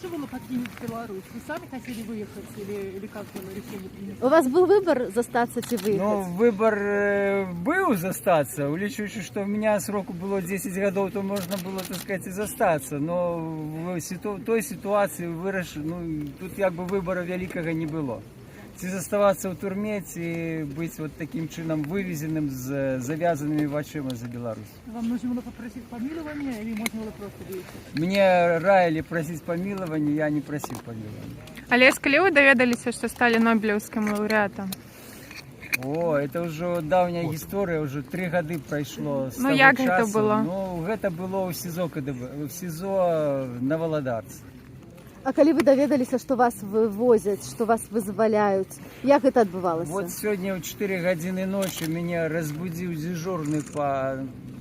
нужно было покинуть Беларусь? Вы сами хотели выехать или как было решение принято? У вас был выбор застаться ці Ну, выехать? выбор был застаться, улічуючи, что у меня сроку было 10 годов, то можно было, так сказать, и застаться. Но в той ситуации ну, тут як бы выбора великого не было. Ці заставаться в турме, ці быть вот таким чином вывезенным с завязанными очима за Беларусь. Вам нужно было попросить помилования или можно было просто выехать? Мне раили просить помилования, я не просил помилования. Але коли ви довідалися, що стали Нобелівським лауреатом? О, это уже давняя история, уже 3 года прошло с Ну, того як часу. гэта было? Ну, это было в СИЗО КДБ, в СИЗО на Володарці. А калі вы даведаліся, што вас вывозяць, што вас вызваляюць, як гэта адбывалася? Вот сегодня в 4 годины ночи меня разбудил дежурный по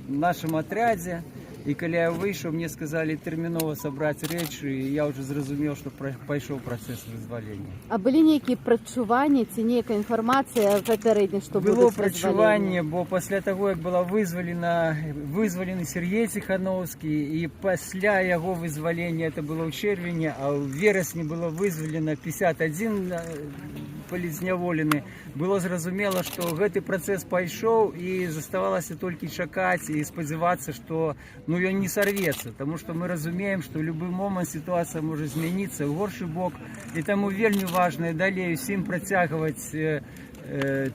нашем отряде. И когда я вышел, мне сказали терминово собрать речь, и я уже зразумел, что пошел процесс вызволения. А былі нейкія прадчуванні ці нейкая інфармацыя папярэдне, што Было будуць прочувание, бо після того, як була вызволены Сергей Тихановский, и після його визволення, это было в червені, а в вересні було визволено 51 полізняволений, было зразумело, что гэты процесс пошел, и заставалось только чакать и сподеваться, что он не сорвется, потому что мы разумеем, что в любой момент ситуация может измениться в горший бок, и тому вельми важно далее всем протягивать,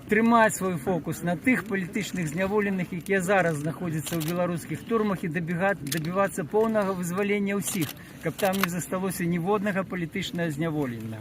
тримати свій фокус на тих політичних зняволених, які зараз знаходяться у білоруських турмах, і добиватися повного визволення усіх, щоб там не залишилося ні одного політичного зняволення.